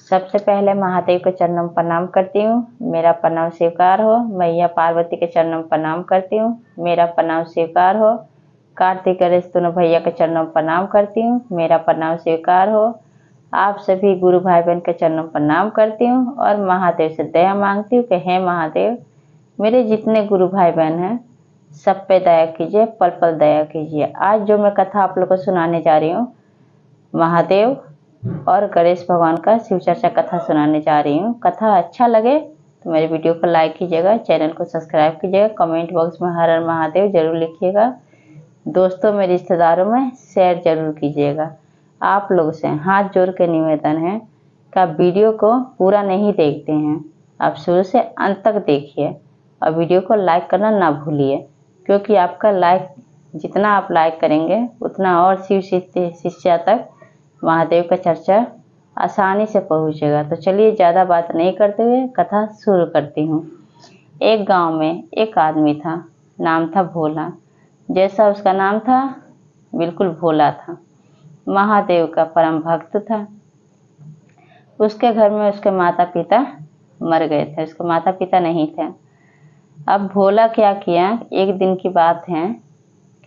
सबसे पहले महादेव के चरणों में प्रणाम करती हूँ, मेरा प्रणाम स्वीकार हो। मैया पार्वती के चरणों में प्रणाम करती हूँ, मेरा प्रणाम स्वीकार हो। कार्तिक गणेश दोनों भैया के चरणों में प्रणाम करती हूँ, मेरा प्रणाम स्वीकार हो। आप सभी गुरु भाई बहन के चरणों में प्रणाम करती हूँ और महादेव से दया मांगती हूँ कि हे महादेव, मेरे जितने गुरु भाई बहन हैं सब पे दया कीजिए, पल पल दया कीजिए। आज जो मैं कथा आप लोग को सुनाने जा रही हूँ, महादेव और गणेश भगवान का शिव चर्चा कथा सुनाने जा रही हूँ। कथा अच्छा लगे तो मेरे वीडियो को लाइक कीजिएगा, चैनल को सब्सक्राइब कीजिएगा, कमेंट बॉक्स में हर हर महादेव जरूर लिखिएगा। दोस्तों में रिश्तेदारों में शेयर जरूर कीजिएगा। आप लोग से हाथ जोड़ के निवेदन है कि आप वीडियो को पूरा नहीं देखते हैं, आप शुरू से अंत तक देखिए और वीडियो को लाइक करना ना भूलिए, क्योंकि आपका लाइक जितना आप लाइक करेंगे उतना और शिव शिष्या तक महादेव का चर्चा आसानी से पहुंचेगा। तो चलिए ज़्यादा बात नहीं करते हुए कथा शुरू करती हूँ। एक गांव में एक आदमी था, नाम था भोला। जैसा उसका नाम था बिल्कुल भोला था, महादेव का परम भक्त था। उसके घर में उसके माता पिता मर गए थे, उसके माता पिता नहीं थे। अब भोला क्या किया, एक दिन की बात है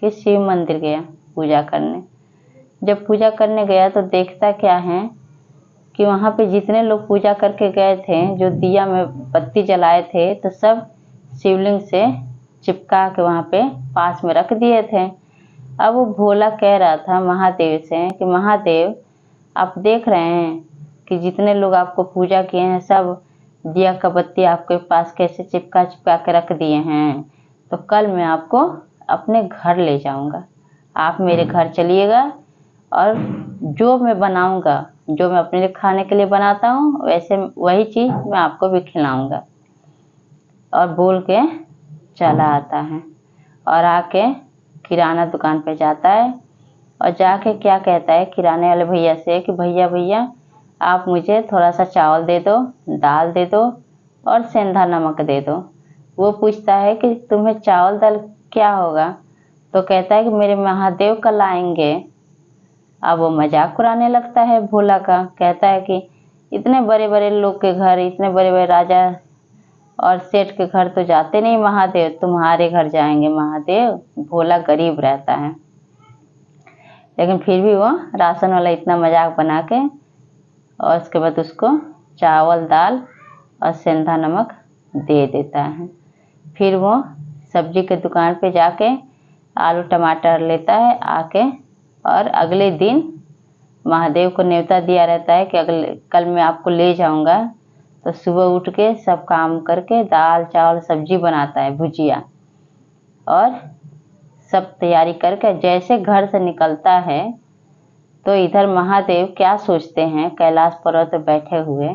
कि शिव मंदिर गया पूजा करने। जब पूजा करने गया तो देखता क्या है कि वहाँ पे जितने लोग पूजा करके गए थे, जो दिया में बत्ती जलाए थे, तो सब शिवलिंग से चिपका के वहाँ पे पास में रख दिए थे। अब वो भोला कह रहा था महादेव से कि महादेव, आप देख रहे हैं कि जितने लोग आपको पूजा किए हैं सब दिया का बत्ती आपके पास कैसे चिपका चिपका के रख दिए हैं। तो कल मैं आपको अपने घर ले जाऊंगा, आप मेरे घर चलिएगा और जो मैं बनाऊंगा, जो मैं अपने लिए खाने के लिए बनाता हूँ, वैसे वही चीज़ मैं आपको भी खिलाऊंगा। और बोल के चला आता है और आके किराना दुकान पे जाता है और जाके क्या कहता है किराने वाले भैया से कि भैया भैया, आप मुझे थोड़ा सा चावल दे दो, दाल दे दो और सेंधा नमक दे दो। वो पूछता है कि तुम्हें चावल दाल क्या होगा, तो कहता है कि मेरे महादेव कल आएंगे। अब वो मजाक उड़ाने लगता है भोला का, कहता है कि इतने बड़े बड़े लोग के घर, इतने बड़े बड़े राजा और सेठ के घर तो जाते नहीं महादेव, तुम्हारे घर जाएंगे महादेव। भोला गरीब रहता है, लेकिन फिर भी वो राशन वाला इतना मजाक बना के और उसके बाद उसको चावल दाल और सेंधा नमक दे देता है। फिर वो सब्जी के दुकान पे जाके आलू टमाटर लेता है आके, और अगले दिन महादेव को न्योता दिया रहता है कि कल मैं आपको ले जाऊंगा। तो सुबह उठ के सब काम करके दाल चावल सब्जी बनाता है, भुजिया, और सब तैयारी करके जैसे घर से निकलता है तो इधर महादेव क्या सोचते हैं, कैलाश पर्वत पर बैठे हुए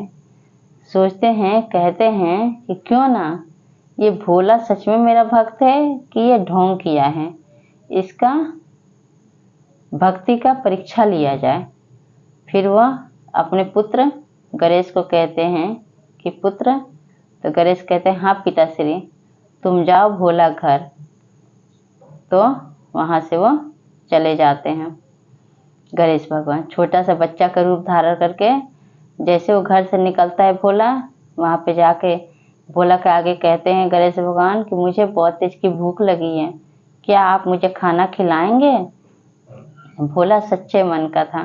सोचते हैं, कहते हैं कि क्यों ना ये भोला सच में मेरा भक्त है कि ये ढोंग किया है, इसका भक्ति का परीक्षा लिया जाए। फिर वह अपने पुत्र गणेश को कहते हैं कि पुत्र, तो गणेश कहते हैं हाँ पिताश्री, तुम जाओ भोला घर। तो वहाँ से वो चले जाते हैं। गणेश भगवान छोटा सा बच्चा का रूप धारण करके जैसे वो घर से निकलता है भोला, वहाँ पे जाके भोला के आगे कहते हैं गणेश भगवान कि मुझे बहुत तेज की भूख लगी है, क्या आप मुझे खाना खिलाएंगे। भोला सच्चे मन का था,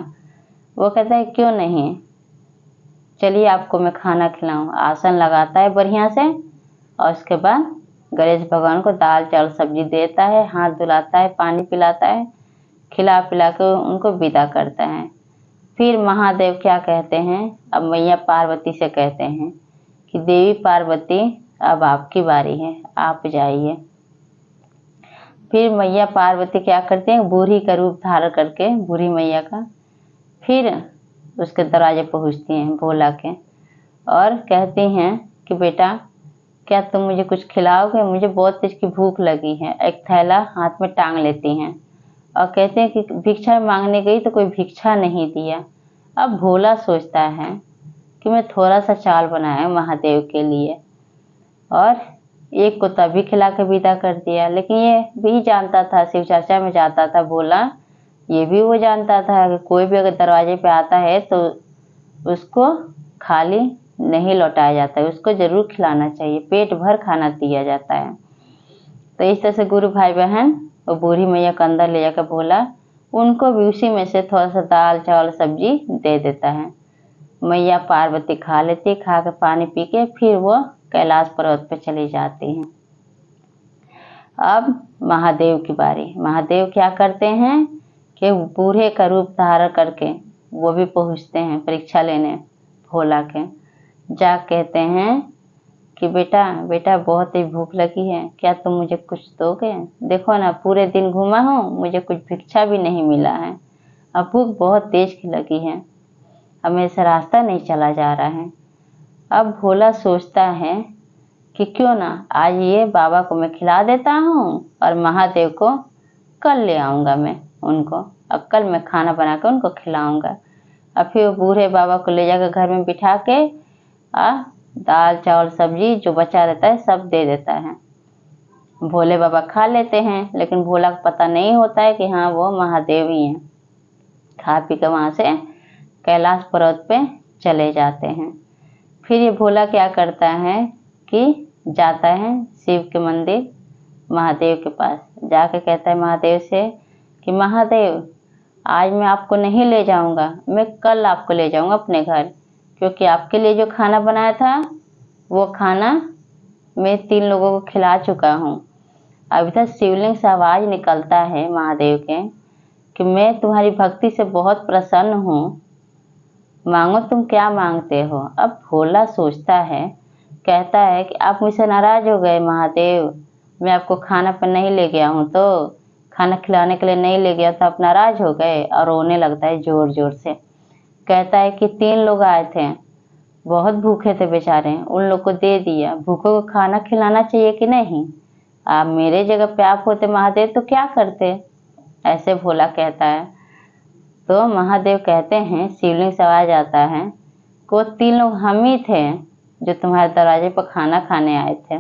वो कहता है क्यों नहीं, चलिए आपको मैं खाना खिलाऊं। आसन लगाता है बढ़िया से और उसके बाद गणेश भगवान को दाल चावल सब्जी देता है, हाथ धुलाता है, पानी पिलाता है, खिला पिला के उनको विदा करता है। फिर महादेव क्या कहते हैं, अब मैया पार्वती से कहते हैं कि देवी पार्वती अब आपकी बारी है, आप जाइए। फिर मैया पार्वती क्या करती हैं, बूढ़ी का रूप धारण करके, बूढ़ी मैया का, फिर उसके दरवाजे पहुंचती हैं भोला के और कहती हैं कि बेटा क्या तुम मुझे कुछ खिलाओगे, मुझे बहुत तेज की भूख लगी है। एक थैला हाथ में टांग लेती हैं और कहते हैं कि भिक्षा मांगने गई तो कोई भिक्षा नहीं दिया। अब भोला सोचता है कि मैं थोड़ा सा चावल बनाया महादेव के लिए और एक को तभी खिला के विदा कर दिया। लेकिन ये भी जानता था, शिव चर्चा में जाता था भोला, ये भी वो जानता था कि कोई भी अगर दरवाजे पे आता है तो उसको खाली नहीं लौटाया जाता है, उसको जरूर खिलाना चाहिए, पेट भर खाना दिया जाता है। तो इस तरह से गुरु भाई बहन वो बूढ़ी मैया को अंदर ले जाकर बोला, उनको भी उसी में से थोड़ा सा दाल चावल सब्जी दे देता है। मैया पार्वती खा लेती, खा के पानी पी के फिर वो कैलाश पर्वत पे चली जाती हैं। अब महादेव की बारी। महादेव क्या करते हैं कि बूढ़े का रूप धारण करके वो भी पहुँचते हैं परीक्षा लेने भोला के। जा कहते हैं कि बेटा बेटा बहुत ही भूख लगी है, क्या तुम मुझे कुछ दोगे? देखो ना पूरे दिन घूमा हूँ, मुझे कुछ भिक्षा भी नहीं मिला है, अब भूख बहुत तेज की लगी है, अब मेरे से रास्ता नहीं चला जा रहा है। अब भोला सोचता है कि क्यों ना आज ये बाबा को मैं खिला देता हूँ और महादेव को कल ले आऊँगा मैं उनको, अब कल मैं खाना बना के उनको खिलाऊँगा। अब फिर वो बूढ़े बाबा को ले जाकर घर में बिठा के दाल चावल सब्जी जो बचा रहता है सब दे देता है। भोले बाबा खा लेते हैं, लेकिन भोला को पता नहीं होता है कि हाँ वो महादेव ही हैं। खा पी के वहाँ से कैलाश पर्वत पे चले जाते हैं। फिर ये भोला क्या करता है कि जाता है शिव के मंदिर महादेव के पास, जाके कहता है महादेव से कि महादेव आज मैं आपको नहीं ले जाऊंगा, मैं कल आपको ले जाऊंगा अपने घर, क्योंकि आपके लिए जो खाना बनाया था वो खाना मैं 3 लोगों को खिला चुका हूँ। अब इधर शिवलिंग से आवाज़ निकलता है महादेव के कि मैं तुम्हारी भक्ति से बहुत प्रसन्न हूँ, मांगो तुम क्या मांगते हो। अब भोला सोचता है, कहता है कि आप मुझसे नाराज हो गए महादेव, मैं आपको खाना पर नहीं ले गया हूँ, तो खाना खिलाने के लिए नहीं ले गया तो आप नाराज हो गए, और रोने लगता है जोर जोर से। कहता है कि 3 लोग आए थे, बहुत भूखे थे बेचारे, उन लोग को दे दिया, भूखों को खाना खिलाना चाहिए कि नहीं? आप मेरे जगह पे आप होते महादेव तो क्या करते? ऐसे भोला कहता है। तो महादेव कहते हैं, शिवलिंग से आवाज आता है कि वो 3 लोग हम ही थे जो तुम्हारे दरवाजे पर खाना खाने आए थे।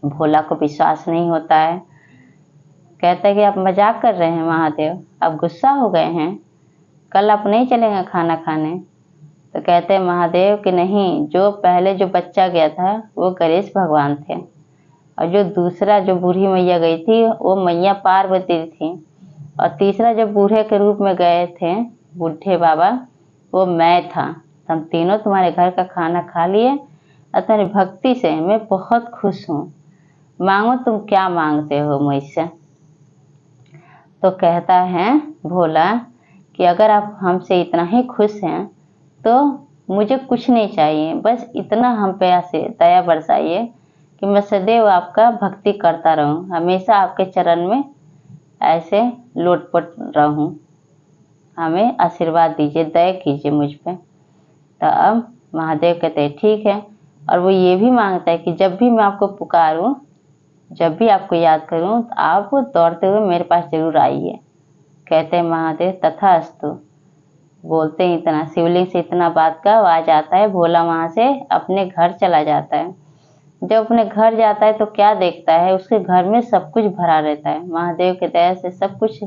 भोला को विश्वास नहीं होता है, कहता है कि आप मजाक कर रहे हैं महादेव, आप गुस्सा हो गए हैं, कल आप नहीं चलेंगे खाना खाने? तो कहते हैं महादेव कि नहीं, जो पहले जो बच्चा गया था वो गणेश भगवान थे, और जो दूसरा जो बूढ़ी मैया गई थी वो मैया पार्वती थी, और तीसरा जो बूढ़े के रूप में गए थे बूढ़े बाबा वो मैं था। हम तीनों तुम्हारे घर का खाना खा लिए और तुम्हारी भक्ति से मैं बहुत खुश हूँ, मांगो तुम क्या मांगते हो मुझसे। तो कहता है भोला कि अगर आप हमसे इतना ही खुश हैं तो मुझे कुछ नहीं चाहिए, बस इतना हम पे ऐसे दया बरसाइए कि मैं सदैव आपका भक्ति करता रहूं, हमेशा आपके चरण में ऐसे लोटपट रहूं, हमें आशीर्वाद दीजिए, दया कीजिए मुझ पे। तो अब महादेव कहते हैं ठीक है, और वो ये भी मांगता है कि जब भी मैं आपको पुकारूं, जब भी आपको याद करूं तो आप दौड़ते हुए मेरे पास जरूर आइए। कहते हैं महादेव तथास्तु। बोलते ही इतना शिवलिंग से इतना बात का आवाज आता है, भोला वहां से अपने घर चला जाता है। जब अपने घर जाता है तो क्या देखता है, उसके घर में सब कुछ भरा रहता है, महादेव के दया से सब कुछ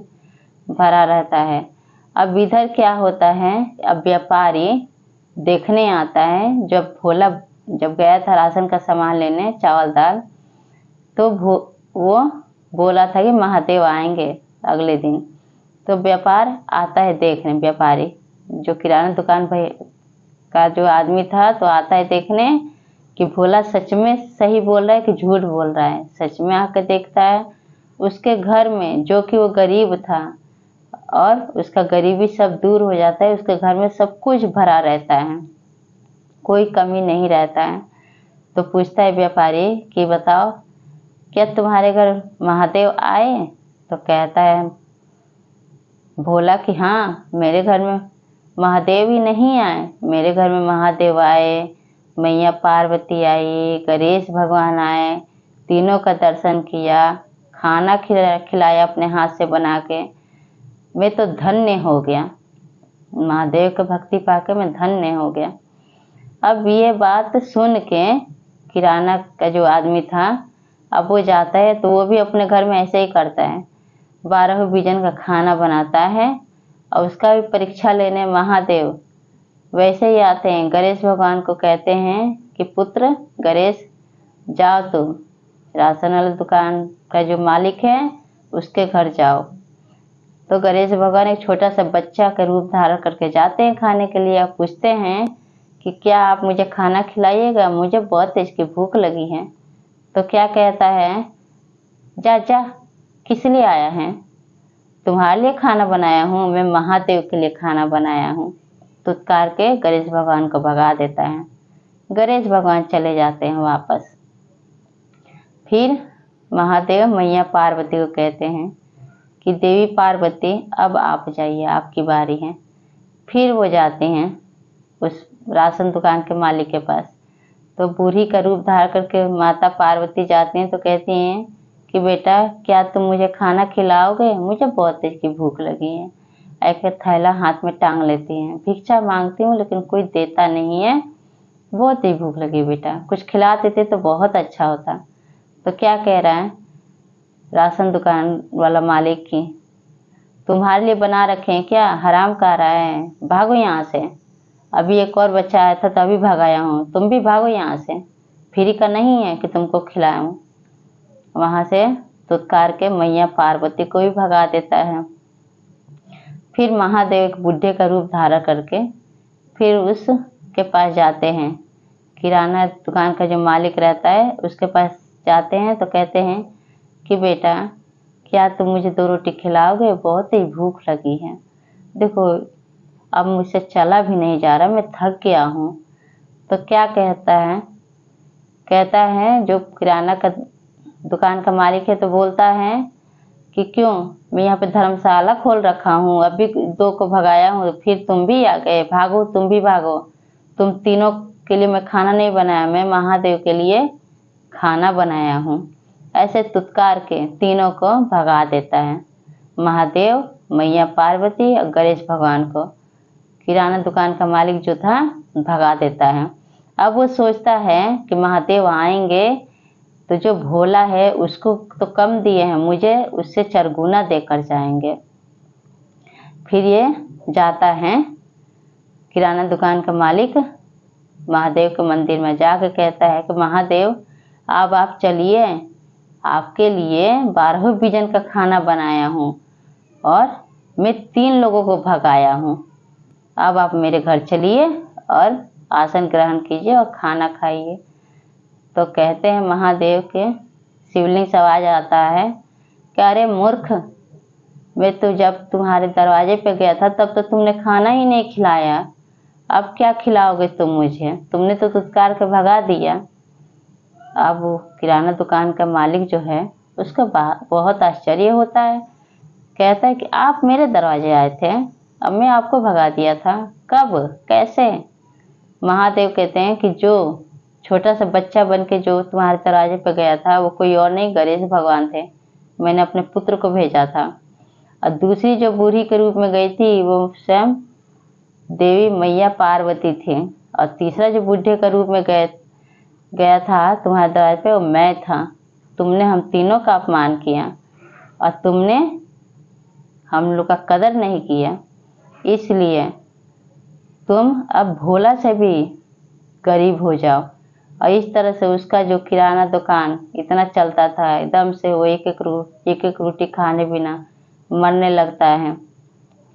भरा रहता है। अब इधर क्या होता है, अब व्यापारी देखने आता है, जब भोला जब गया था राशन का सामान लेने चावल दाल, तो वो बोला था कि महादेव आएंगे अगले दिन। तो व्यापार आता है देखने, व्यापारी जो किराना दुकान का जो आदमी था तो आता है देखने कि भोला सच में सही बोल रहा है कि झूठ बोल रहा है। सच में आकर देखता है उसके घर में, जो कि वो गरीब था और उसका गरीबी सब दूर हो जाता है, उसके घर में सब कुछ भरा रहता है, कोई कमी नहीं रहता है। तो पूछता है व्यापारी कि बताओ क्या तुम्हारे घर महादेव आए? तो कहता है भोला कि हाँ, मेरे घर में महादेव ही नहीं आए, मेरे घर में महादेव आए, मैया पार्वती आई, गणेश भगवान आए, तीनों का दर्शन किया, खाना खिलाया अपने हाथ से बना के, मैं तो धन्य हो गया, महादेव की भक्ति पाके मैं धन्य हो गया। अब ये बात सुन के किराना का जो आदमी था, अब वो जाता है तो वो भी अपने घर में ऐसे ही करता है, 12 बीजन का खाना बनाता है, और उसका भी परीक्षा लेने महादेव वैसे ही आते हैं, गणेश भगवान को कहते हैं कि पुत्र गणेश जाओ, तुम राशन वाली दुकान का जो मालिक है उसके घर जाओ। तो गणेश भगवान एक छोटा सा बच्चा का रूप धारण करके जाते हैं खाने के लिए। आप पूछते हैं कि क्या आप मुझे खाना खिलाइएगा, मुझे बहुत तेज की भूख लगी है। तो क्या कहता है, जा जा, किस लिए आया है? तुम्हारे लिए खाना बनाया हूँ, मैं महादेव के लिए खाना बनाया हूँ। तुत्कार के गणेश भगवान को भगा देता है। गणेश भगवान चले जाते हैं वापस। फिर महादेव मैया पार्वती को कहते हैं कि देवी पार्वती अब आप जाइए, आपकी बारी है। फिर वो जाते हैं उस राशन दुकान के मालिक के पास। तो बूढ़ी का रूप धारण करके माता पार्वती जाती हैं तो कहती हैं कि बेटा क्या तुम मुझे खाना खिलाओगे, मुझे बहुत तेज की भूख लगी है। एक थैला हाथ में टांग लेती हैं। भिक्षा मांगती हूँ लेकिन कोई देता नहीं है, बहुत ही भूख लगी बेटा, कुछ खिला देते तो बहुत अच्छा होता। तो क्या कह रहा है राशन दुकान वाला मालिक की, तुम्हारे लिए बना रखे हैं क्या, हराम खा रहा है, भागो यहाँ से। अभी एक और बच्चा आया था तभी भगाया हूँ, तुम भी भागो यहाँ से, फ्री का नहीं है कि तुमको खिलाऊं। वहां से तुत्कार के मैया पार्वती को भी भगा देता है। फिर महादेव एक बुढ़े का रूप धारण करके फिर उसके पास जाते हैं। किराना दुकान का जो मालिक रहता है उसके पास जाते हैं तो कहते हैं कि बेटा क्या तुम मुझे 2 रोटी खिलाओगे, बहुत ही भूख लगी है। देखो अब मुझसे चला भी नहीं जा रहा, मैं थक गया हूँ। तो क्या कहता है जो किराना का दुकान का मालिक है तो बोलता है कि क्यों, मैं यहाँ पे धर्मशाला खोल रखा हूँ, अभी 2 को भगाया हूँ फिर तुम भी आ गए, भागो तुम भी भागो। तुम तीनों के लिए मैं खाना नहीं बनाया, मैं महादेव के लिए खाना बनाया हूँ। ऐसे तुत्कार के तीनों को भगा देता है। महादेव, मैया पार्वती और गणेश भगवान को किराना दुकान का मालिक जो था भगा देता है। अब वो सोचता है कि महादेव आएंगे तो जो भोला है उसको तो कम दिए हैं, मुझे उससे 4 गुना देकर जाएंगे। फिर ये जाता है किराना दुकान का मालिक महादेव के मंदिर में जाकर कहता है कि महादेव अब आप चलिए, आपके लिए 12 बिजन का खाना बनाया हूँ और मैं 3 लोगों को भगाया हूँ। अब आप मेरे घर चलिए और आसन ग्रहण कीजिए और खाना खाइए। तो कहते हैं महादेव के शिवलिंग से आवाज आता है कि अरे मूर्ख, मैं तो जब तुम्हारे दरवाजे पे गया था तब तो तुमने खाना ही नहीं खिलाया, अब क्या खिलाओगे तुम मुझे, तुमने तो तुत्कार के भगा दिया। अब वो किराना दुकान का मालिक जो है उसका बहुत आश्चर्य होता है। कहता है कि आप मेरे दरवाजे आए थे, अब मैं आपको भगा दिया था, कब, कैसे? महादेव कहते हैं कि जो छोटा सा बच्चा बन के जो तुम्हारे दरवाजे पर गया था वो कोई और नहीं, गणेश भगवान थे, मैंने अपने पुत्र को भेजा था। और दूसरी जो बूढ़ी के रूप में गई थी वो स्वयं देवी मैया पार्वती थी। और तीसरा जो बूढ़े का रूप में गया था तुम्हारे दरवाजे पे वो मैं था। तुमने हम तीनों का अपमान किया और तुमने हम लोग का कदर नहीं किया, इसलिए तुम अब भोला से भी गरीब हो जाओ। और इस तरह से उसका जो किराना दुकान इतना चलता था, एकदम से वो एक एक रोटी खाने बिना मरने लगता है।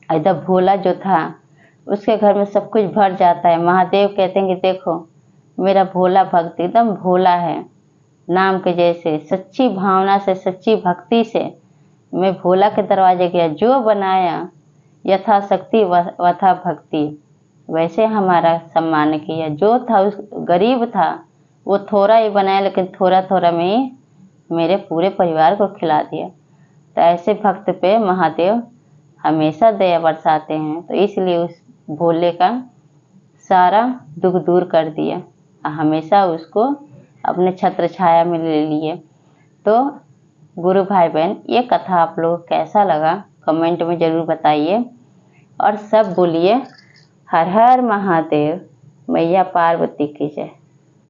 एकदम भोला जो था उसके घर में सब कुछ भर जाता है। महादेव कहते हैं कि देखो मेरा भोला भक्त एकदम भोला है, नाम के जैसे सच्ची भावना से, सच्ची भक्ति से मैं भोला के दरवाजे गया, जो बनाया यथाशक्ति वथा भक्ति, वैसे हमारा सम्मान किया। जो था उस गरीब था वो थोड़ा ही बनाया लेकिन थोड़ा थोड़ा में ही मेरे पूरे परिवार को खिला दिया। तो ऐसे भक्त पे महादेव हमेशा दया बरसाते हैं। तो इसलिए उस भोले का सारा दुख दूर कर दिया और हमेशा उसको अपने छत्र छाया में ले लिए। तो गुरु भाई बहन, ये कथा आप लोग कैसा लगा कमेंट में ज़रूर बताइए और सब बोलिए हर हर महादेव, मैया पार्वती की जय।